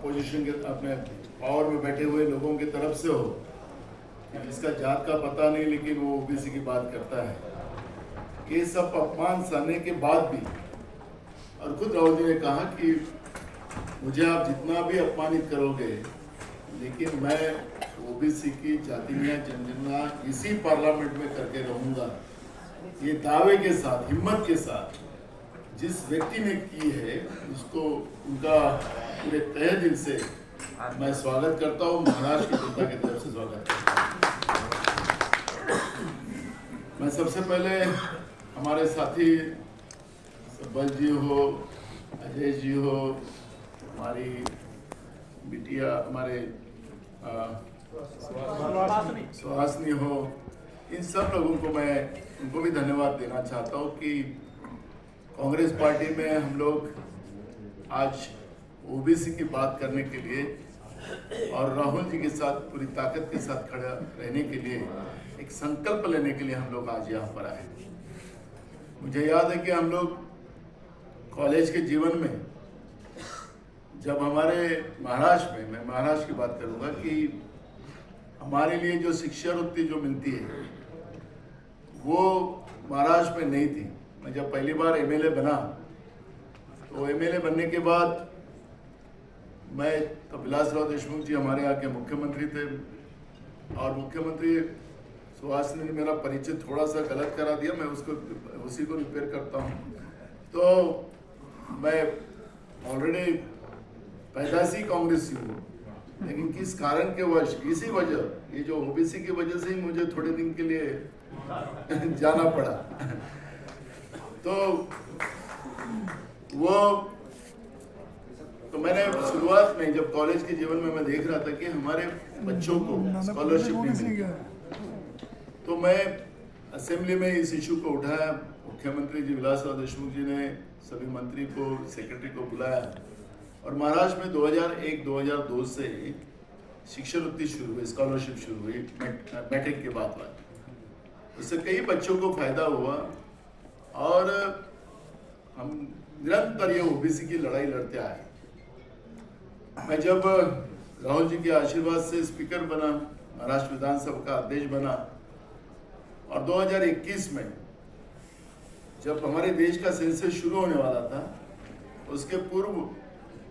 Opposition के अपने power में बैठे हुए लोगों की तरफ से हो, जिसका जात का पता नहीं लेकिन वो ओबीसी की बात करता है। ये सब अपमान सहने के बाद भी, और खुद राहुल जी ने कहा कि मुझे आप जितना भी अपमानित करोगे लेकिन मैं ओबीसी की जातियां जनगणना इसी पार्लियामेंट में करके रहूंगा। ये दावे के साथ, हिम्मत के साथ जिस व्यक्ति ने की है उसको उनका पूरे तहे दिल से मैं स्वागत करता हूँ। महाराष्ट्र की जनता की तरफ से स्वागत करता हूँ। मैं सबसे पहले हमारे साथी सबल जी हो, अजय जी हो, हमारी बिटिया हमारे सुहासनी हो, इन सब लोगों को मैं उनको भी धन्यवाद देना चाहता हूँ कि कांग्रेस पार्टी में हम लोग आज ओबीसी की बात करने के लिए और राहुल जी के साथ पूरी ताकत के साथ खड़ा रहने के लिए, एक संकल्प लेने के लिए हम लोग आज यहाँ पर आए। मुझे याद है कि हम लोग कॉलेज के जीवन में जब हमारे महाराष्ट्र में, मैं महाराष्ट्र की बात करूँगा, कि हमारे लिए जो शिक्षावृत्ति जो मिलती है वो महाराष्ट्र में नहीं थी। मैं जब पहली बार एमएलए बना तो एमएलए बनने के बाद मैं तो विलासराव देशमुख जी हमारे यहाँ के मुख्यमंत्री थे और मुख्यमंत्री सुहासनी ने मेरा परिचय थोड़ा सा गलत करा दिया, मैं उसी को रिपेयर करता हूँ। तो मैं ऑलरेडी पैदाशी कांग्रेसी हूँ, लेकिन किस कारण के वश, इसी वजह, ये जो ओबीसी की वजह से ही मुझे थोड़े दिन के लिए जाना पड़ा। तो मैंने शुरुआत में जब कॉलेज के जीवन में मैं देख रहा था कि हमारे बच्चों को स्कॉलरशिप नहीं मिली, तो मैं असेंबली में इस इशू को उठाया। मुख्यमंत्री जी विलासराव देशमुख जी ने सभी मंत्री को, सेक्रेटरी को बुलाया और महाराष्ट्र में 2001-2002 से शिक्षावृत्ति शुरू हुई, स्कॉलरशिप शुरू हुई मैट्रिक के बाद। उससे कई बच्चों को फायदा हुआ और हम निरंतर ये ओबीसी की लड़ाई लड़ते आए। मैं जब राहुल जी के आशीर्वाद से स्पीकर बना, महाराष्ट्र विधानसभा का अध्यक्ष बना, और 2021 में जब हमारे देश का सेंसस शुरू होने वाला था, उसके पूर्व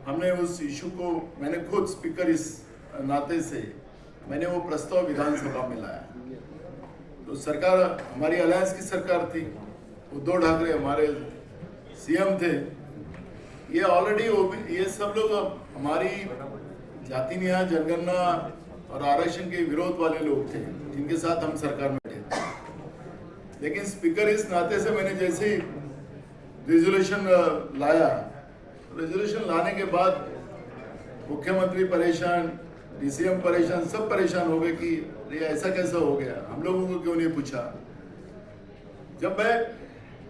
हमने उस इशू को, मैंने खुद स्पीकर इस नाते से मैंने वो प्रस्ताव विधानसभा में लाया। तो सरकार हमारी अलायंस की सरकार थी, उद्धव ठाकरे हमारे सीएम थे। ये ऑलरेडी ये सब लोग हमारी जाति न्याय, जनगणना और आरक्षण के विरोध वाले लोग थे जिनके साथ हम सरकार में थे। लेकिन स्पीकर इस नाते से मैंने जैसे ही रेजोल्यूशन लाया, रेजोल्यूशन लाने के बाद मुख्यमंत्री परेशान, डीसीएम परेशान, सब परेशान हो गए कि ये ऐसा कैसा हो गया, हम लोगों को क्यों नहीं पूछा। जब मैं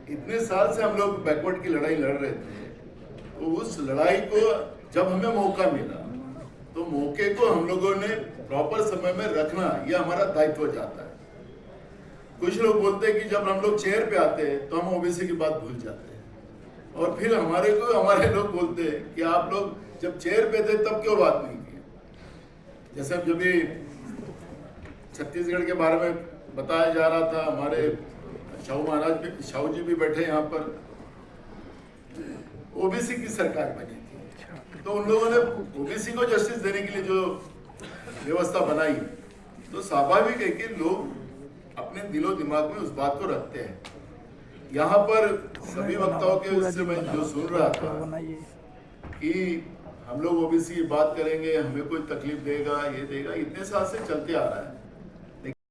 इतने साल से हम लोग बैकवर्ड की लड़ाई लड़ रहे थे, तो उस लड़ाई को जब हमें मौका मिला तो मौके को हम लोगों ने प्रॉपर समय में रखना, यह हमारा दायित्व जाता है। कुछ लोग बोलते हैं कि जब हम लोग चेयर पे आते हैं तो हम ओबीसी की बात भूल जाते हैं, और फिर हमारे लोग बोलते हैं कि आप लोग जब चेयर पे थे तब क्यों बात नहीं की। जैसे जब भी छत्तीसगढ़ के बारे में बताया जा रहा था, हमारे शाहू जी भी बैठे यहाँ पर, ओबीसी की सरकार बनी थी, तो उन लोगों ने ओबीसी को जस्टिस देने के लिए जो व्यवस्था बनाई, तो स्वाभाविक है कि लोग अपने दिलो दिमाग में उस बात को रखते हैं। यहाँ पर सभी वक्ताओं के उससे मैं जो सुन रहा था कि हम लोग ओबीसी की बात करेंगे, हमें कोई तकलीफ देगा, ये देगा, इतने साल से चलते आ रहा है।